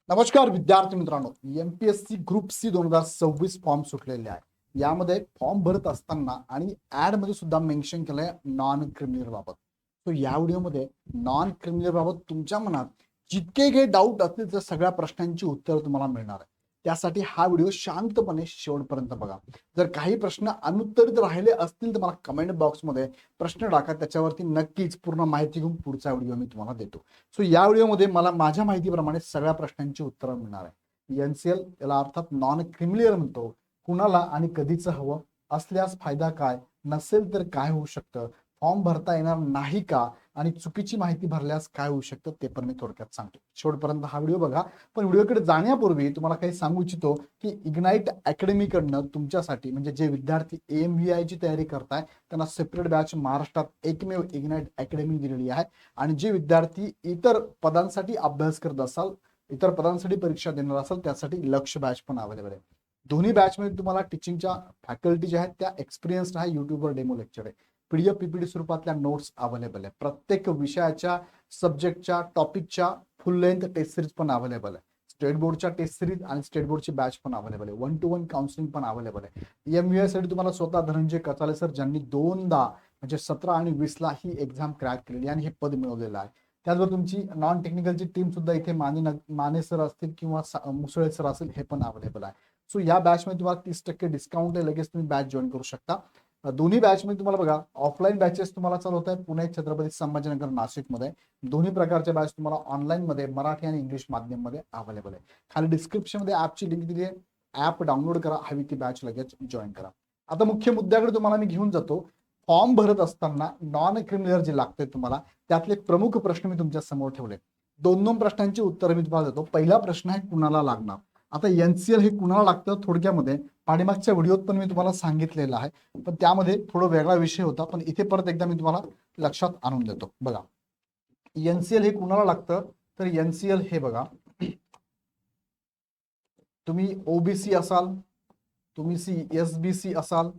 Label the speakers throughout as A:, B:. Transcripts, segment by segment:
A: नमस्कार विद्यार्थी मित्रांनो, एमपीएससी ग्रुप सी 2026 फॉर्म सुटलेले आहे. यामध्ये फॉर्म भरत असताना आणि ऍड मध्ये सुद्धा मेन्शन केलंय नॉन क्रिमिनल बाबत. तो या व्हिडिओमध्ये नॉन क्रिमिनल बाबत तुमच्या मनात जितके काही डाऊट असतील त्या सगळ्या प्रश्नांची उत्तर तुम्हाला मिळणार आहे. त्यासाठी हा व्हिडिओ शांतपणे शेवटपर्यंत बघा. जर काही प्रश्न अनुत्तरित राहिले असतील तर मला कमेंट बॉक्समध्ये प्रश्न टाका, त्याच्यावरती नक्कीच पूर्ण माहिती घेऊन पुढचा व्हिडिओ मी तुम्हाला देतो. सो या व्हिडिओमध्ये मला माझ्या माहितीप्रमाणे सगळ्या प्रश्नांची उत्तरं मिळणार आहे. एनसीएल याला अर्थात नॉन क्रिमिलियर म्हणतो. कुणाला आणि कधीच हवं, असल्यास फायदा काय, नसेल तर काय होऊ शकतं, फॉर्म भरता येणार नाही का, आणि चुकीची माहिती भरल्यास काय होऊ शकतं ते पण मी थोडक्यात सांगतो. शेवटपर्यंत हा व्हिडिओ बघा. पण व्हिडिओकडे जाण्यापूर्वी तुम्हाला काही सांगू इच्छितो की इग्नाइट अकॅडमीकडनं तुमच्यासाठी म्हणजे जे विद्यार्थी AMVI ची तयारी करताय त्यांना सेपरेट बॅच महाराष्ट्रात एकमेव इग्नाइट अकॅडमी दिलेली आहे. आणि जे विद्यार्थी इतर पदांसाठी अभ्यास करत असाल, इतर पदांसाठी परीक्षा देणार असाल, त्यासाठी लक्ष बॅच पण अवेलेबल आहे. दोन्ही बॅचमध्ये तुम्हाला टीचिंगच्या फॅकल्टी ज्या आहेत त्या एक्सपिरियन्स्ड आहे. युट्यूबवर डेमो लेक्चर आहे. PDF PPT स्वरूपातल्या नोट्स अवेलेबल आहे. प्रत्येक विषयाच्या सब्जेक्टच्या टॉपिकच्या फुल लेंथ टेस्ट सिरीज पण अवेलेबल आहे. स्टेट बोर्डच्या टेस्ट सिरीज आणि स्टेट बोर्डची बॅच पण अवेलेबल आहे. 1-to-1 काउन्सिलिंग पण अवेलेबल आहे. EMVI साठी तुम्हाला स्वतः धनंजय कचाले सर, ज्यांनी दोनदा म्हणजे 17 आणि 20 ला ही एक्झाम क्रॅक केलेली आणि हे पद मिळवलेलं आहे. त्याचबरोबर तुमची नॉन टेक्निकलची टीम सुद्धा इथे माने सर असतील किंवा मुसळे सर असेल, हे पण अवेलेबल आहे. सो या बॅचमध्ये तुम्हाला 30% डिस्काउंट आहे. लगेच तुम्ही बॅच जॉईन करू शकता. दोन्ही बॅचमध्ये तुम्हाला बघा, ऑफलाईन बॅचेस तुम्हाला चालू होत आहे पुणे, छत्रपती संभाजीनगर, नाशिकमध्ये. दोन्ही प्रकारच्या बॅच तुम्हाला ऑनलाईन मध्ये मराठी आणि इंग्लिश माध्यममध्ये अवेलेबल आहे. खाली डिस्क्रिप्शन मध्ये ऍपची लिंक दिली आहे. ऍप डाउनलोड करा, हवी ती बॅच लगेच जॉईन करा. आता मुख्य मुद्द्याकडे तुम्हाला मी घेऊन जातो. फॉर्म भरत असताना नॉन क्रिमिनल जे लागते तुम्हाला, त्यातले प्रमुख प्रश्न मी तुमच्या समोर ठेवले. दोन प्रश्नांची उत्तर मी तुम्हाला देतो. पहिला प्रश्न आहे कुणाला लागणार. आता एनसीएल हे कुणाला लागतं थोडक्यामध्ये पाठीमागच्या व्हिडिओत पण मी तुम्हाला सांगितलेलं आहे, पण त्यामध्ये थोडा वेगळा विषय होता. पण इथे परत एकदा मी तुम्हाला लक्षात आणून देतो. बघा, एनसीएल हे कुणाला लागतं तर एनसीएल हे बघा, तुम्ही ओबीसी असाल, तुम्ही SBC असाल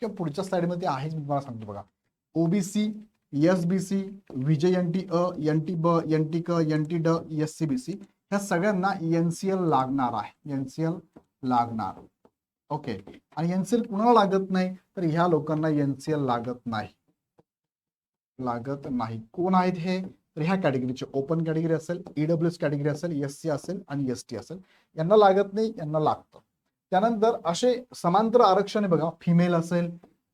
A: किंवा पुढच्या स्लाइडमध्ये आहेच मी तुम्हाला सांगतो बघा. ओबीसी, SBC, NT अ, NT ब, NT क, NT ड, SCBC ह्या सगळ्यांना एनसीएल लागणार आहे. एनसीएल लागणार. ओके. आणि एनसीएल कुणाला लागत नाही तर ह्या लोकांना एनसीएल लागत नाही. कोण आहेत हे तर ह्या कॅटेगरीचे ओपन कॅटेगरी असेल, EWS कॅटेगरी असेल, SC असेल आणि ST असेल, यांना लागत नाही, यांना लागतं. त्यानंतर असे समांतर आरक्षण आहे बघा. फिमेल असेल,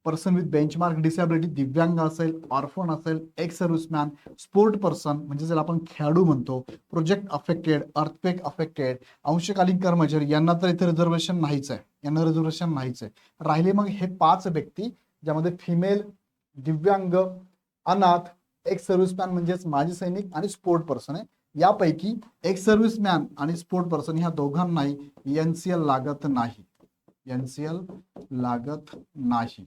A: पर्सन विथ बेंचमार्क डिसेबिलिटी, दिव्यांग असेल, ऑर्फन असेल, एक्स सर्व्हिसमॅन, स्पोर्ट पर्सन म्हणजे ज्याला आपण खेळाडू म्हणतो, प्रोजेक्ट अफेक्टेड, अर्थक्वेक अफेक्टेड, अंशकालीन कर्मचारी, यांना तर इथे रिझर्वेशन नाहीच आहे. यांना रिझर्वेशन नाहीच आहे. राहिले मग हे 5 व्यक्ती, ज्यामध्ये फिमेल, दिव्यांग, अनाथ, एक्स सर्व्हिसमॅन म्हणजेच माजी सैनिक आणि स्पोर्ट पर्सन आहे. यापैकी एक्स सर्व्हिसमॅन आणि स्पोर्ट पर्सन ह्या दोघांनाही एनसीएल लागत नाही. एनसीएल लागत नाही.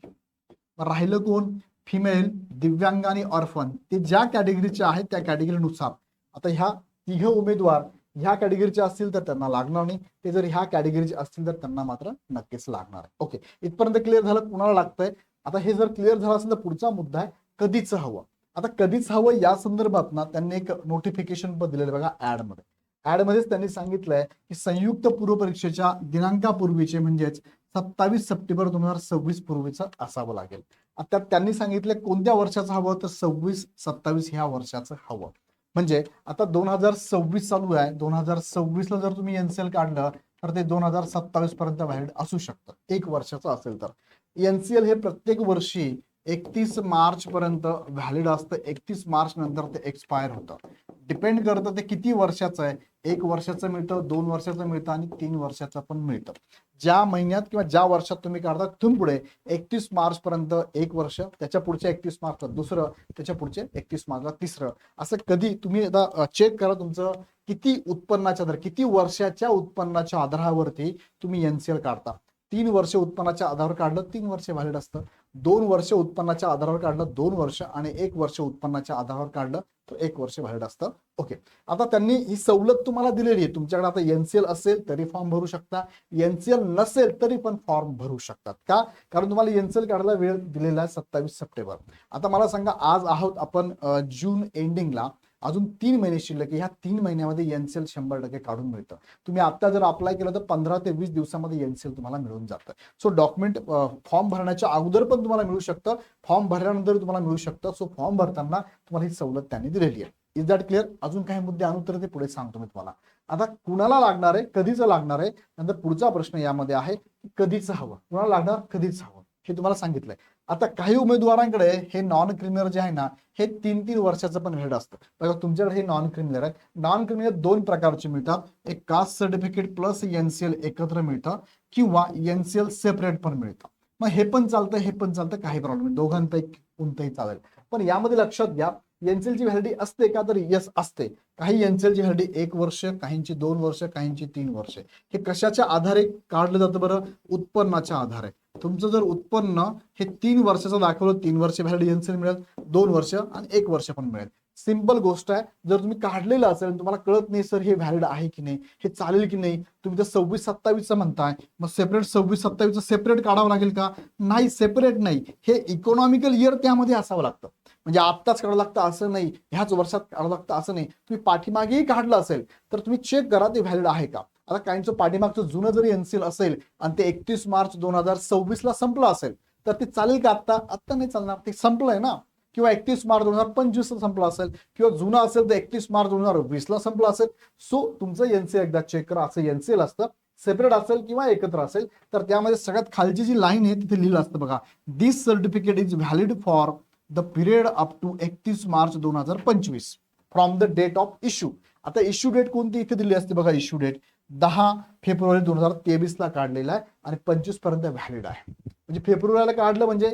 A: राहिलं कोण? फिमेल, दिव्यांग आणि ऑर्फन. ते ज्या कॅटेगरीचे आहेत त्या कॅटेगरीनुसार, आता ह्या तिघ उमेदवार ह्या कॅटेगरीचे असतील तर त्यांना लागणार नाही. ते जर ह्या कॅटेगरीचे असतील तर त्यांना मात्र नक्कीच लागणार आहे. ओके, इथपर्यंत क्लिअर झालं कुणाला लागतंय. आता हे जर क्लिअर झालं असेल तर पुढचा मुद्दा आहे कधीच हवं. आता कधीच हवं या संदर्भात ना त्यांनी एक नोटिफिकेशन पण दिलेलं बघा ऍडमध्ये. ऍडमध्येच त्यांनी सांगितलंय की संयुक्त पूर्व परीक्षेच्या दिनांकापूर्वीचे म्हणजेच 27 सप्टेंबर 2026 पूर्वीचं असावं लागेल. आता त्यांनी सांगितलं कोणत्या वर्षाचं हवं तर 26-27 ह्या वर्षाचं हवं. म्हणजे आता 2026 चालू आहे. 2026 ला जर तुम्ही एनसीएल काढलं तर ते 2027 पर्यंत व्हॅलिड असू शकतं, 1 वर्षाचं असेल तर. एनसीएल हे प्रत्येक वर्षी 31 मार्च पर्यंत व्हॅलिड असतं. 31 मार्च नंतर ते एक्सपायर होतं. डिपेंड करतं ते किती वर्षाचं आहे. 1 वर्षाचं मिळतं, 2 वर्षाचं मिळतं आणि 3 वर्षाचं पण मिळतं. ज्या महिन्यात किंवा ज्या वर्षात तुम्ही काढता तिथून पुढे 31 मार्च पर्यंत 1 वर्ष, त्याच्या पुढच्या 31 मार्चला दुसरं, त्याच्या पुढचे 31 मार्चला तिसरं, असं कधी तुम्ही आता चेक करा तुमचं किती उत्पन्नाच्या दर, किती वर्षाच्या उत्पन्नाच्या आधारावरती तुम्ही एनसीएल काढता. 3 वर्ष उत्पन्नाच्या आधारावर काढलं 3 वर्ष व्हॅलिड असतं. 2 वर्ष उत्पन्नाच्या आधारावर काढलं 2 वर्ष आणि 1 वर्ष उत्पन्नाच्या आधारावर काढलं तर 1 वर्ष व्हॅलिड असतं. ओके, आता त्यांनी ही सवलत तुम्हाला दिलेली आहे. तुमच्याकडे आता एनसीएल असेल तरी फॉर्म भरू शकता, एनसीएल नसेल तरी पण फॉर्म भरू शकतात. का? कारण तुम्हाला एनसीएल काढायला वेळ दिलेला आहे 27 सप्टेंबर. आता मला सांगा, आज आहोत आपण जून एंडिंगला. अजून 3 महिने शिल्लक आहे. ह्या 3 महिन्यामध्ये एनसीएल 100% काढून मिळतं. तुम्ही आता जर अप्लाय केलं तर 15 ते 20 दिवसामध्ये एनसीएल तुम्हाला मिळून जातं. सो डॉक्युमेंट फॉर्म भरण्याच्या अगोदर पण तुम्हाला मिळू शकतं, फॉर्म भरल्यानंतर तुम्हाला मिळू शकतं. सो फॉर्म भरताना तुम्हाला ही सवलत त्यांनी दिलेली आहे. Is that clear? अजून काही मुद्दे अनुत्तर ते पुढे सांगतो मी तुम्हाला. आता कुणाला लागणार आहे, कधीच लागणार आहे. नंतर पुढचा प्रश्न यामध्ये आहे की कधीच हवं, कुणाला लागणार, कधीच हवं, हे तुम्हाला सांगितलंय. आता काही उमेदवारांकडे हे नॉन क्रिमिनल जे आहे ना, हे 3-3 वर्षाचं पण व्हॅलिड असतं. बघा तुमच्याकडे हे नॉन क्रिमिनल आहे. नॉन क्रिमिनल 2 प्रकारचे मिळतात, एक कास्ट सर्टिफिकेट प्लस एनसीएल एकत्र मिळतं किंवा एनसीएल सेपरेट पण मिळतं. मग हे पण चालतं, हे पण चालतं, काही प्रॉब्लेम नाही, दोघांपैकी कोणतंही चालेल. पण यामध्ये लक्षात घ्या, एनसीएलची व्हॅलिडिटी असते का, तर यस असते. काही एनसीएलची व्हॅलिडिटी 1 वर्ष, काहींची 2 वर्ष, काहींची 3 वर्ष. हे कशाच्या आधारे काढलं जातं बरं? उत्पन्नाच्या आधारे. तुमचं जर उत्पन्न हे 3 वर्षाचं दाखवलं, 3 वर्ष व्हॅलिडिटी एनसीएल मिळेल, 2 वर्ष आणि 1 वर्ष पण मिळेल. सिंपल गोष्ट आहे. जर तुम्ही काढलेलं असेल तुम्हाला कळत नाही सर हे व्हॅलिड आहे की नाही, हे चालेल की नाही, तुम्ही जर 26-27 म्हणताय, मग सेपरेट 26-27 सेपरेट काढावं लागेल का? नाही, सेपरेट नाही. हे इकॉनॉमिकल इयर त्यामध्ये असावं लागतं. म्हणजे आत्ताच काढावं लागतं असं नाही, ह्याच वर्षात काढावं लागतं असं नाही. तुम्ही पाठीमागेही काढलं असेल तर तुम्ही चेक करा ते व्हॅलिड आहे का. आता काहींचं पाठीमागचं जुनं जरी एनसीएल असेल आणि ते 31 मार्च 2026 ला संपलं असेल तर ते चालेल का? आत्ता नाही चालणार, ते संपलंय ना. किंवा 31 मार्च 2025 ला संपला असेल, किंवा जुना असेल तर 31 मार्च 2020 ला संपला असेल. सो तुमचं एनसीएल एकदा चेक करा. असं एनसीएल असतं, सेपरेट असेल किंवा एकत्र असेल तर त्यामध्ये सगळ्यात खालची जी लाईन आहे तिथे लिहिलं असतं बघा, this certificate is valid for the period up to 31 March 2025 from the date of issue. आता इश्यू डेट कोणती इथे दिली असते बघा, इश्यू डेट 10 फेब्रुवारी 2023 ला काढलेला आहे आणि 25 पर्यंत व्हॅलिड आहे. म्हणजे फेब्रुवारीला काढलं म्हणजे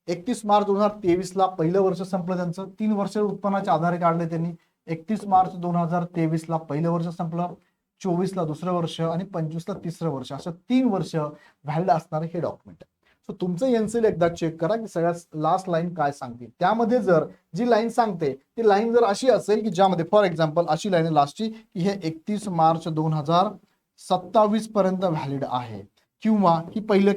A: 31 मार्च 2023 ला पहिलं वर्ष संपलं त्यांचं. 3 वर्ष उत्पन्नाच्या आधारे काढले त्यांनी. 31 मार्च 2023 ला पहिलं वर्ष संपलं, 24 ला दुसरं वर्ष आणि 25 ला तिसरं वर्ष, असं 3 वर्ष व्हॅलिड असणारे हे डॉक्युमेंट आहे. सो तुमचं एनसीएल एकदा चेक करा की सगळ्यात लास्ट लाईन काय सांगते. त्यामध्ये जर जी लाईन सांगते ती लाईन जर अशी असेल की ज्यामध्ये फॉर एक्झाम्पल अशी लाईन लास्टची की हे 31 मार्च 2027 पर्यंत व्हॅलिड आहे, किंवा ही पहिलं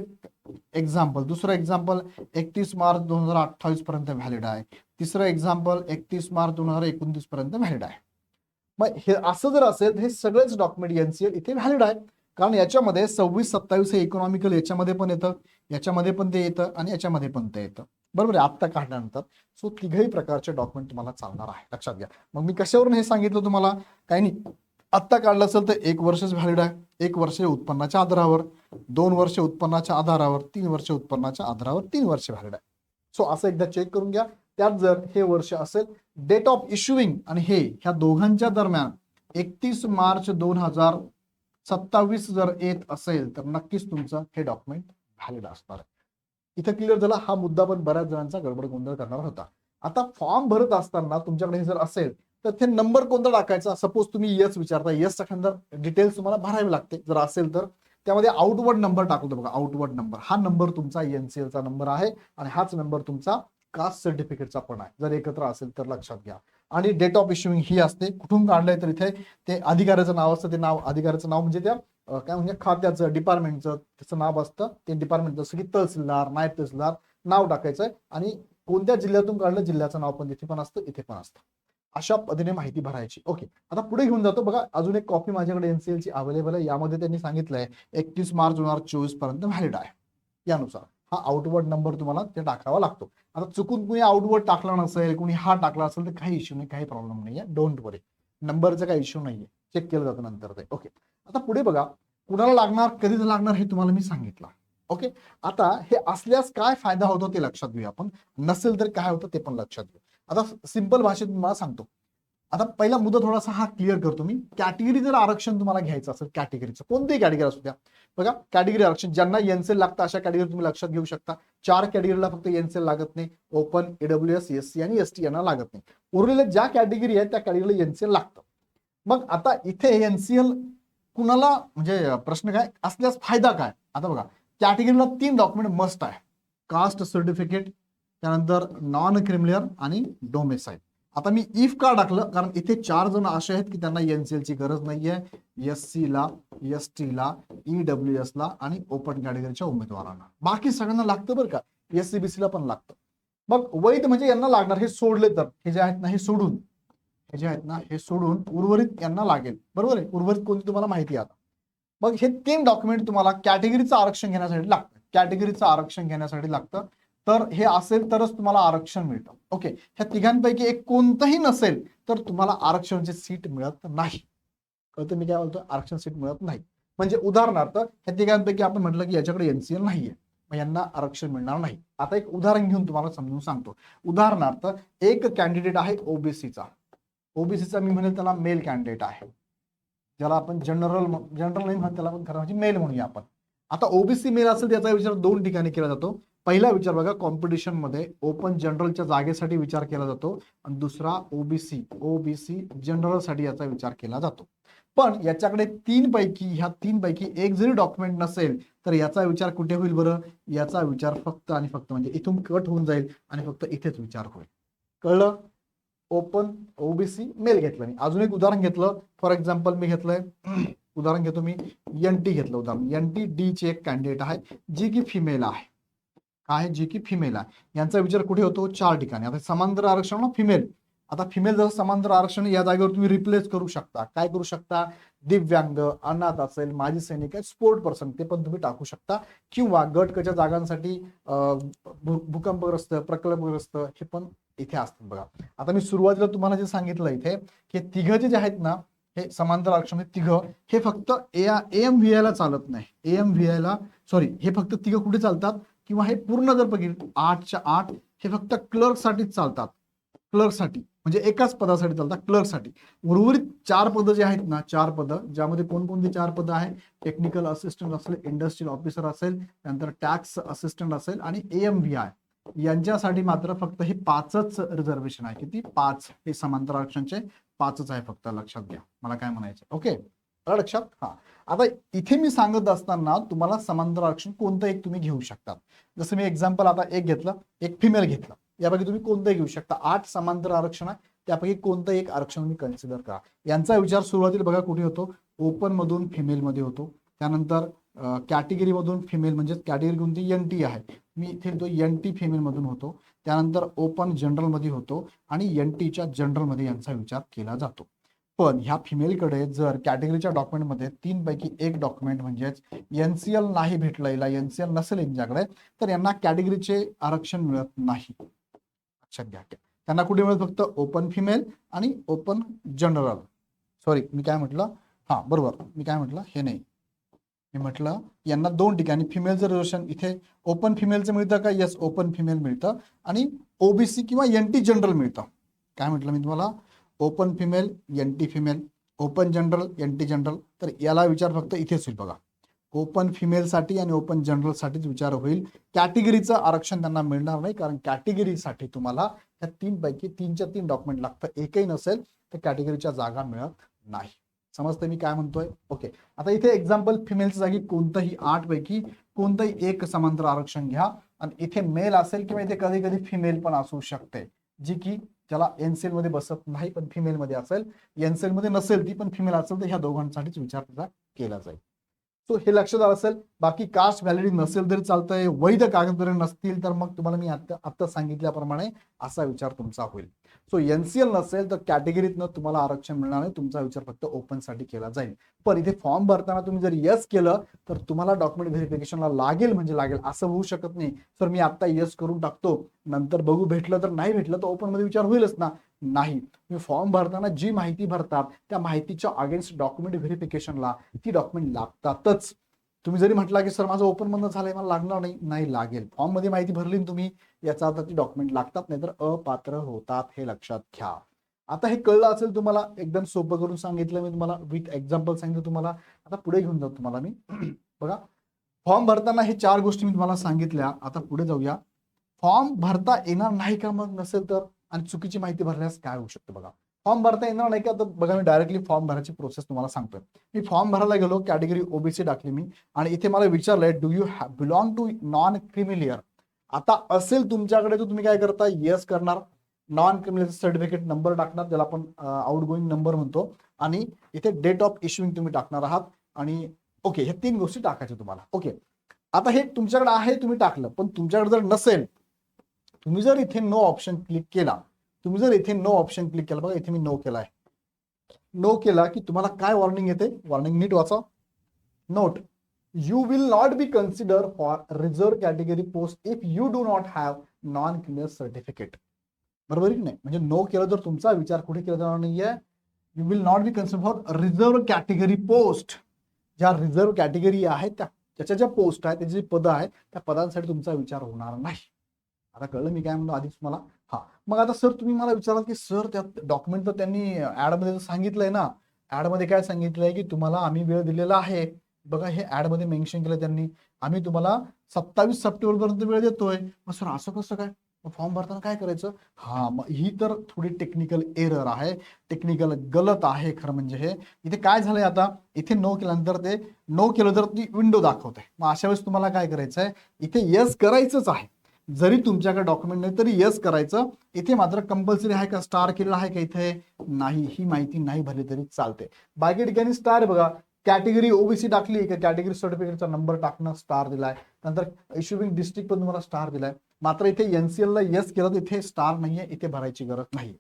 A: एक्झाम्पल, दुसरं एक्झाम्पल 31 मार्च 2028 पर्यंत व्हॅलिड आहे, तिसरं एक्झाम्पल 31 मार्च 2029 पर्यंत व्हॅलिड आहे. मग हे असं जर असेल हे सगळेच डॉक्युमेंट एनसीएल इथे व्हॅलिड आहेत. कारण याच्यामध्ये 26-27 हे इकॉनॉमिकल याच्यामध्ये पण येतं, याच्यामध्ये पण ते येतं आणि याच्यामध्ये पण ते येतं. बरोबर आहे, आत्ता काढल्यानंतर. सो तिघही प्रकारचे डॉक्युमेंट तुम्हाला चालणार आहे, लक्षात घ्या. मग मी कशावरून हे सांगितलं तुम्हाला? काही नाही, आत्ता काढलं असेल तर 1 वर्षच व्हॅलिड आहे. 1 वर्ष उत्पन्नाच्या आधारावर, 2 वर्ष उत्पन्नाच्या आधारावर, 3 वर्ष उत्पन्नाच्या आधारावर, 3 वर्ष व्हॅलिड आहे. सो असं एकदा चेक करून घ्या. त्यात जर हे वर्ष असेल, डेट ऑफ इश्युइंग आणि हे ह्या दोघांच्या दरम्यान 31 मार्च 2027 जर येत असेल तर नक्कीच तुमचं हे डॉक्युमेंट व्हॅलिड असणार आहे. इथं क्लिअर झाला. हा मुद्दा पण बऱ्याच जणांचा गडबड गोंधळ करणार होता. आता फॉर्म भरत असताना तुमच्याकडे हे जर असेल तर ते नंबर कोणता टाकायचा? सपोज तुम्ही यस विचारता, यस टाकल्यानंतर डिटेल्स तुम्हाला भरावे लागते. जर असेल तर त्यामध्ये आउटवर्ड नंबर टाकतो बघा, आउटवर्ड नंबर. हा नंबर तुमचा एनसीएलचा नंबर आहे आणि हाच नंबर तुमचा कास्ट सर्टिफिकेटचा पण आहे, जर एकत्र असेल तर लक्षात घ्या. आणि डेट ऑफ इश्युइंग ही असते. कुठून काढलंय तर इथे ते अधिकाऱ्याचं नाव असतं, ते नाव अधिकाऱ्याचं नाव म्हणजे त्या काय म्हणजे खात्याचं, डिपार्टमेंटचं त्याचं नाव असतं. ते डिपार्टमेंट जसं की तहसीलदार, नायब तहसीलदार नाव टाकायचंय आणि कोणत्या जिल्ह्यातून काढलं जिल्ह्याचं नाव पण तिथे पण असतं, इथे पण असतं. अशा पद्धतीने माहिती भरायची. ओके, आता पुढे घेऊन जातो बघा. अजून एक कॉपी माझ्याकडे एनसीएलची अवेलेबल आहे. यामध्ये त्यांनी सांगितलंय 31 मार्च 2024 पर्यंत व्हॅलिड आहे. यानुसार हा आउटवर्ड नंबर तुम्हाला ते टाकावा लागतो. आता चुकून कुणी आउटवर्ड टाकला नसेल, कुणी हा टाकला असेल तर काही इश्यू नाही, काही प्रॉब्लेम नाहीये. डोंट वरी, नंबरचा काही इश्यू नाहीये, चेक केलं जातं नंतर ते. ओके, आता पुढे बघा. कुणाला लागणार, कधी लागणार हे तुम्हाला मी सांगितलं. ओके, आता हे असल्यास काय फायदा होतो ते लक्षात घेऊया आपण. नसेल तर काय होतं ते पण लक्षात घेऊ. आता सिंपल भाषेत मला सांगतो. आता पहिला मुद्दा थोडासा हा क्लिअर करतो मी. कॅटेगरी जर आरक्षण तुम्हाला घ्यायचं असेल, कॅटेगरीचं कोणतेही कॅटेगरी असू द्या, बघा कॅटेगरी आरक्षण ज्यांना एनसीएल लागतं अशा कॅटेगरी तुम्ही लक्षात घेऊ शकता. 4 कॅटेगरीला फक्त एनसीएल लागत नाही. ओपन, ईडब्ल्यूएस, एससी आणि एसटी यांना लागत नाही. उरलेल्या ज्या कॅटेगरी आहेत त्या कॅटेगरीला एनसीएल लागतं. मग आता इथे एनसीएल कुणाला, म्हणजे प्रश्न काय असल्यास फायदा काय? आता बघा, कॅटेगरीला 3 डॉक्युमेंट मस्ट आहे. कास्ट सर्टिफिकेट, त्यानंतर नॉन क्रिमिनल आणि डोमेसाईल. आता मी इफ का टाकलं, कारण इथे 4 जण असे आहेत की त्यांना एनसीएल ची गरज नाहीये. एससी ला, एसटी ला, ईडब्ल्यूएस ला आणि ओपन कॅटेगरीच्या उमेदवारांना. बाकी सगळ्यांना लागतं बरं का, एससीबीसी ला पण लागतं. मग वैध म्हणजे यांना लागणार, हे सोडले तर, हे जे आहेत ना हे सोडून हे जे आहेत ना हे सोडून उर्वरित यांना लागेल, बरोबर आहे. उर्वरित कोणती तुम्हाला माहिती आहे आता. मग हे 3 डॉक्युमेंट तुम्हाला कॅटेगरीचं आरक्षण घेण्यासाठी लागतं. कॅटेगरीचं आरक्षण घेण्यासाठी लागतं, तर हे असेल तरच तुम्हाला आरक्षण मिळतं. ओके, ह्या तिघांपैकी एक कोणतंही नसेल तर तुम्हाला आरक्षणाची सीट मिळत नाही. कळतं मी काय बोलतो? आरक्षण सीट मिळत नाही. म्हणजे उदाहरणार्थ ह्या तिघांपैकी आपण म्हटलं की याच्याकडे एनसीएल नाहीये, मग यांना आरक्षण मिळणार नाही. आता एक उदाहरण घेऊन तुम्हाला समजून सांगतो. उदाहरणार्थ एक कॅन्डिडेट आहे ओबीसीचा. ओबीसीचा मी म्हणेल त्याला मेल कॅन्डिडेट आहे, ज्याला आपण जनरल नाही म्हणत, त्याला आपण खरं म्हणजे मेल म्हणूया आपण. आता ओबीसी मेल असेल त्याचा विचार दोन ठिकाणी केला जातो. पहिला विचार बघा, कॉम्पिटिशन मध्ये ओपन जनरलच्या जागेसाठी विचार केला जातो, आणि दुसरा ओबीसी जनरल साठी याचा विचार केला जातो. पण याच्याकडे ह्या तीन पैकी एक जरी डॉक्युमेंट नसेल तर याचा विचार कुठे होईल बरं? याचा विचार फक्त आणि फक्त म्हणजे इथून कट होऊन जाईल आणि फक्त इथेच विचार होईल. कळलं? ओपन ओबीसी मेल घेतलं मी. अजून एक उदाहरण घेतलं, फॉर एक्झाम्पल मी घेतलंय उदाहरण घेतो मी एनटी घेतलं उदाहरण. एनटी डी ची एक कॅन्डिडेट आहे जी की फिमेल आहे. काय? जी की फिमेल आहे. यांचा विचार कुठे होतो? 4 ठिकाणी. आता समांतर आरक्षण फिमेल, आता फिमेल जर समांतर आरक्षण या जागेवर तुम्ही रिप्लेस करू शकता. काय करू शकता? दिव्यांग, अनाथ असेल, माजी सैनिक आहे, स्पोर्ट पर्सन, ते पण तुम्ही टाकू शकता. किंवा गट कच्या जागांसाठी भूकंपग्रस्त, प्रकल्पग्रस्त हे पण इथे असतात बघा. आता मी सुरुवातीला तुम्हाला जे सांगितलं इथे की तिघ जे आहेत ना हे समांतर आरक्षण तिघ हे फक्त एएमव्हीआय ला चालत नाही. एएमव्हीआय ला सॉरी, हे फक्त तिघ कुठे चालतात? किंवा हे पूर्ण जर बघितलं 8च्या 8 हे फक्त क्लर्क साठीच चालतात. क्लर्कसाठी म्हणजे एकाच पदासाठी चालतात, क्लर्कसाठी. उर्वरित 4 पदं जे आहेत ना, 4 पदं ज्यामध्ये कोणकोणती 4 पदं आहे? टेक्निकल असिस्टंट असेल, इंडस्ट्रियल ऑफिसर असेल, त्यानंतर टॅक्स असिस्टंट असेल आणि एएमव्हीआय यांच्यासाठी मात्र फक्त हे 5च रिझर्वेशन आहे. किती? 5. हे समांतर आरक्षणचे 5च आहे फक्त, लक्षात घ्या मला काय म्हणायचं. ओके, लक्षात. हा, आता इथे मी सांगत असताना तुम्हाला समांतर आरक्षण कोणतं एक तुम्ही घेऊ शकता. जसं मी एक्झाम्पल आता एक घेतलं, एक फिमेल घेतलं, यापैकी तुम्ही कोणतंही घेऊ शकता. 8 समांतर आरक्षण आहे, त्यापैकी कोणतं एक आरक्षण तुम्ही कन्सिडर करा. यांचा विचार सुरुवातीला बघा कुठे होतो? ओपन मधून फिमेल मध्ये होतो. त्यानंतर कॅटेगरी मधून फिमेल म्हणजे कॅटेगरी कोणती? एनटी आहे, मी इथे तो एनटी फिमेल मधून होतो. त्यानंतर ओपन जनरल मध्ये होतो आणि एनटीच्या जनरल मध्ये यांचा विचार केला जातो. पण ह्या फिमेलकडे जर कॅटेगरीच्या डॉक्युमेंटमध्ये 3 पैकी एक डॉक्युमेंट म्हणजेच एनसीएल नाही भेटलं, एनसीएल नसेल यांच्याकडे, तर यांना कॅटेगरीचे आरक्षण मिळत नाही. लक्षात घ्या. त्यांना कुठे मिळत? फक्त ओपन फिमेल आणि ओपन जनरल. सॉरी, मी काय म्हटलं? हा बरोबर, मी काय म्हटलं? हे नाही, मी म्हटलं यांना 2 ठिकाणी फिमेलचं रिझर्वेशन इथे ओपन फिमेलचं मिळतं का? येस, ओपन फिमेल मिळतं आणि ओबीसी किंवा एनटी जनरल मिळतं. काय म्हटलं मी तुम्हाला? Open female, NT female, open general, NT general. तर याला विचार फक्त इथेच होईल बघा, ओपन फिमेलसाठी आणि ओपन जनरलसाठीच विचार होईल. कॅटेगरीचं आरक्षण त्यांना मिळणार नाही, कारण कॅटेगरीसाठी तुम्हाला या 3 पैकी 3च्या 3 डॉक्युमेंट लागतं. एकही नसेल तर कॅटेगरीच्या जागा मिळत नाही. समजतं मी काय म्हणतोय? ओके, आता इथे एक्झाम्पल फिमेलच्या जागी कोणतंही 8 पैकी कोणतंही एक समांतर आरक्षण घ्या, आणि इथे मेल असेल किंवा इथे कधी कधी फिमेल पण असू शकते, जी की ज्याला एनसेल मध्ये बसत नाही पण फिमेल मध्ये असेल. एनसेल मध्ये नसेल ती पण फिमेल असेल तर ह्या दोघांसाठीच विचार त्याचा केला जाईल. सो हे लक्षात आलं असेल. बाकी कास्ट व्हॅलिडिटी नसेल तरी चालतंय, वैध कागदपत्रे नसतील तर मग तुम्हाला मी आता सांगितल्याप्रमाणे असा विचार तुमचा होईल. सो एनसीएल नसेल तर कॅटेगरीतनं तुम्हाला आरक्षण मिळणार नाही, तुमचा विचार फक्त ओपन साठी केला जाईल. पण इथे फॉर्म भरताना तुम्ही जर येस केलं तर तुम्हाला डॉक्युमेंट व्हेरिफिकेशनला लागेल म्हणजे लागेल, असं होऊ शकत नाही. सर मी आता येस करून टाकतो, नंतर बघू भेटलं तर नाही भेटलं तर ओपन मध्ये विचार होईलच ना? नाही. तुम्ही फॉर्म भरताना जी माहिती भरतात त्या माहितीच्या अगेन्स्ट डॉक्युमेंट व्हेरिफिकेशनला ती डॉक्युमेंट लागतातच. तुम्ही जरी म्हटला की सर माझं ओपन मधनं झालंय, मला लागणार नाही, नाही लागेल. फॉर्म मध्ये माहिती भरली तुम्ही, याचा अर्थ ती डॉक्युमेंट लागतात, नाही तर अपात्र होतात, हे लक्षात घ्या. आता हे कळलं असेल तुम्हाला, एकदम सोपं करून सांगितलं मी तुम्हाला, विथ एक्झाम्पल सांगितलं तुम्हाला. आता पुढे घेऊन जाऊ तुम्हाला मी. बघा, फॉर्म भरताना हे 4 गोष्टी मी तुम्हाला सांगितल्या. आता पुढे जाऊया. फॉर्म भरता येणार नाही का मग नसेल तर, आणि चुकीची माहिती भरल्यास काय होऊ शकतं बघा. फॉर्म भरता येणार नाही का? तर बघा, मी डायरेक्टली फॉर्म भरायची प्रोसेस तुम्हाला सांगतोय. मी फॉर्म भरायला गेलो, कॅटेगरी ओबीसी टाकली मी, आणि इथे मला विचारलंय do you belong to non creamy layer. आता असेल तुमच्याकडे तर तुम्ही काय करता? येस करणार, नॉन क्रिमिलियर सर्टिफिकेट नंबर टाकणार, ज्याला आपण आउट गोईंग नंबर म्हणतो, आणि इथे डेट ऑफ इश्युइंग तुम्ही टाकणार आहात. आणि ओके, हे 3 गोष्टी टाकायच्या तुम्हाला. ओके, आता हे तुमच्याकडे आहे, तुम्ही टाकलं. पण तुमच्याकडे जर नसेल, तुम्ही जर इथे नो ऑप्शन क्लिक केला तुम्ही जर इथे नो ऑप्शन क्लिक केलं, बघा इथे मी नो केलाय, नो केला की तुम्हाला काय वॉर्निंग येते, वॉर्निंग नीट वाचा. Note, you will not be consider for reserve category post if you do not have non criminal certificate. बरोबर की नाही? म्हणजे नो केलं तर तुमचा विचार कुठे केला जाणार नाहीये, you will not be consider for reserve category post. ज्या रिझर्व कॅटेगरी आहेत त्याच्या ज्या पोस्ट आहेत, त्याची जी पदं आहेत, त्या पदांसाठी तुमचा विचार होणार नाही. आता कळलं मी काय म्हणतो आधीच तुम्हाला. हा, मग आता सर तुम्ही मला विचाराल की सर त्यात डॉक्युमेंट तर त्यांनी ऍडमध्ये सांगितलंय ना, ऍडमध्ये काय सांगितलंय की तुम्हाला आम्ही वेळ दिलेला आहे. बघा हे ऍडमध्ये मेन्शन केलं त्यांनी, आम्ही तुम्हाला 27 सप्टेंबर पर्यंत वेळ देतोय. मग सर असं कसं काय, फॉर्म भरताना काय करायचं? हा, मग ही तर थोडी टेक्निकल एरर आहे, टेक्निकल गलत आहे खरं म्हणजे. हे इथे काय झालंय, आता इथे नो केल्यानंतर ते नो केलं तर ती विंडो दाखवते. मग अशा वेळेस तुम्हाला काय करायचं आहे, इथे यस करायचंच आहे. जरी तुमच्याकडे डॉक्युमेंट नाही तरी यस करायचं. इथे मात्र कंपल्सरी आहे का, स्टार केलेला आहे का इथे? नाही, ही माहिती नाही भरली तरी चालते. बाकी ठिकाणी स्टार बघा, कॅटेगरी ओबीसी टाकली का कॅटेगरी सर्टिफिकेटचा नंबर टाकणं, स्टार दिलाय. नंतर इश्युइंग डिस्ट्रिक्ट पण तुम्हाला स्टार दिलाय. मात्र इथे एनसीएल ला यस केलं तर इथे स्टार नाहीये, इथे भरायची गरज नाही.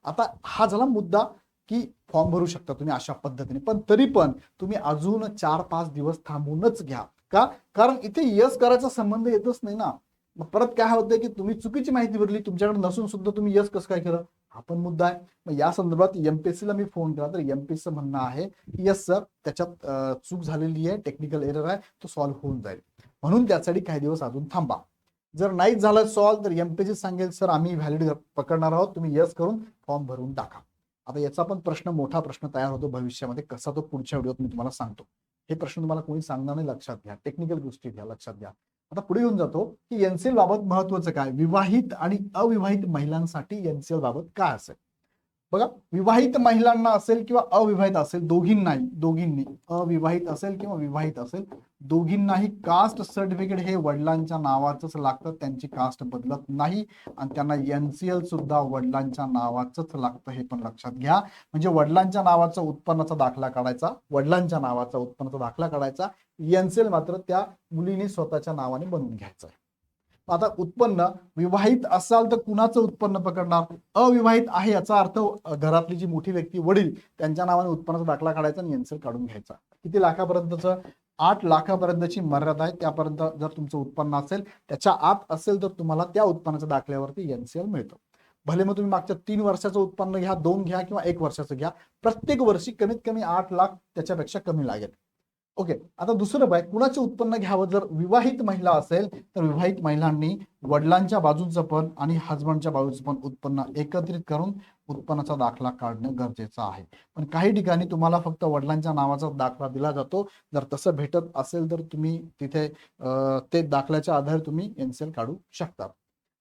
A: आता हा झाला मुद्दा की फॉर्म भरू शकता तुम्ही अशा पद्धतीने, पण तरी पण तुम्ही अजून 4-5 दिवस थांबूनच घ्या. का? कारण इथे यस करायचा संबंध येतच नाही ना. मग परत काय होतंय की तुम्ही चुकीची माहिती भरली, तुमच्याकडे नसून सुद्धा तुम्ही यस कसं काय केलं, हा पण मुद्दा आहे. मग या संदर्भात एमपीएससी ला मी फोन केला तर एमपीएससी म्हणणं आहे की यस सर, त्याच्यात चूक झालेली आहे, टेक्निकल एरर आहे, तो सॉल्व्ह होऊन जाईल. म्हणून त्यासाठी काही दिवस अजून थांबा. जर नाही झालं सॉल्व्ह तर एमपीएससी सांगेल सर आम्ही व्हॅलिड पकडणार आहोत, तुम्ही यस करून फॉर्म भरून टाका. आता याचा पण मोठा प्रश्न तयार होतो भविष्यामध्ये, कसा तो पुढच्या व्हिडिओत मी तुम्हाला सांगतो. हे प्रश्न तुम्हाला कोणी सांगणार नाही, लक्षात घ्या. टेक्निकल गोष्टी घ्या, लक्षात घ्या. आता पुढे येऊन जातो की एनसीएल बाबत महत्वाचं काय, विवाहित आणि अविवाहित महिलांसाठी एनसीएल बाबत काय असेल. बघा, विवाहित महिलांना असेल किंवा अविवाहित असेल, दोघींनी अविवाहित असेल किंवा विवाहित असेल, दोघींनाही कास्ट सर्टिफिकेट हे वडिलांच्या नावाचंच लागतं, त्यांची कास्ट बदलत नाही. आणि त्यांना एनसीएल सुद्धा वडिलांच्या नावाचंच लागतं, हे पण लक्षात घ्या. म्हणजे वडिलांच्या नावाचा उत्पन्नाचा दाखला काढायचा, वडिलांच्या नावाचा उत्पन्नाचा दाखला काढायचा, एनसीएल मात्र त्या मुलीने स्वतःच्या नावाने बनवून घ्यायचं. आता उत्पन्न विवाहित असाल तर कुणाचं उत्पन्न पकडणार, अविवाहित आहे याचा अर्थ घरातली जी मोठी व्यक्ती वडील त्यांच्या नावाने उत्पन्नाचा दाखला काढायचा आणि एनसीएल काढून घ्यायचा. किती लाखापर्यंतचं? 8 लाखापर्यंतची मर्यादा आहे. त्यापर्यंत जर तुमचं उत्पन्न असेल, त्याच्या आत असेल तर तुम्हाला त्या उत्पन्नाच्या दाखल्यावरती एनसीएल मिळतं. भले मग तुम्ही मागच्या 3 वर्षाचं उत्पन्न घ्या, 2 घ्या किंवा 1 वर्षाचं घ्या, प्रत्येक वर्षी कमीत कमी 8 लाख त्याच्यापेक्षा कमी लागेल. ओके, आता दुसरं बाय कुणाचे उत्पन्न घ्यावं, जर विवाहित महिला असेल तर विवाहित महिलांनी वडिलांच्या बाजूचं पण आणि हजबंडच्या बाजूचं पण उत्पन्न एकत्रित करून उत्पन्नाचा दाखला काढणं गरजेचं आहे. पण काही ठिकाणी तुम्हाला फक्त वडिलांच्या नावाचा दाखला दिला जातो. जर तसं भेटत असेल तर तुम्ही तिथे ते दाखल्याच्या आधारे तुम्ही एनसीएल काढू शकता.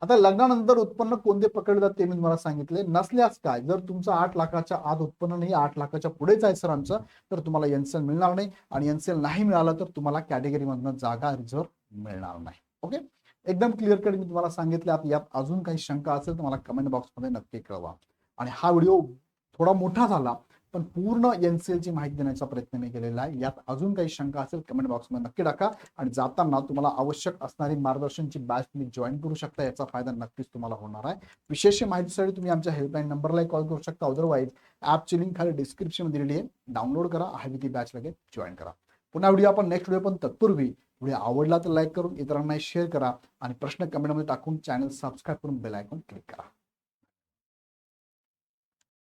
A: आता लग्नानंतर उत्पन्न कोणते पकडले जाते मी तुम्हाला सांगितले. नसल्यास काय, जर तुमचं 8 लाखाच्या आत उत्पन्न नाही, 8 लाखाच्या पुढेच आहे सरांचं, तर तुम्हाला एनसीएल मिळणार नाही. आणि एनसीएल नाही मिळालं तर तुम्हाला कॅटेगरीमधनं जागा रिझर्व मिळणार नाही. ओके, एकदम क्लिअर कट मी तुम्हाला सांगितलं. आता यात अजून काही शंका असेल तर मला कमेंट बॉक्समध्ये नक्की कळवा. आणि हा व्हिडिओ थोडा मोठा झाला, पण पूर्ण एनसीएल ची माहिती देण्याचा प्रयत्न मी केलेला आहे. यात अजून काही शंका असेल कमेंट बॉक्समध्ये नक्की टाका. आणि जाताना तुम्हाला आवश्यक असणारी मार्गदर्शनची बॅच तुम्ही जॉईन करू शकता, याचा फायदा नक्कीच तुम्हाला होणार आहे. विशेष माहितीसाठी तुम्ही आमच्या हेल्पलाईन नंबरला कॉल करू शकता. अदरवाईज ॲपची लिंक खाली डिस्क्रिप्शन दिलेली आहे, डाउनलोड करा, हवी ती बॅच लगेच जॉईन करा. पुन्हा व्हिडिओ आपण नेक्स्ट व्हिडिओ, पण तत्पूर्वी व्हिडिओ आवडला तर लाईक करून इतरांना शेअर करा आणि प्रश्न कमेंटमध्ये टाकून चॅनल सबस्क्राईब करून बेल आयकॉन क्लिक करा.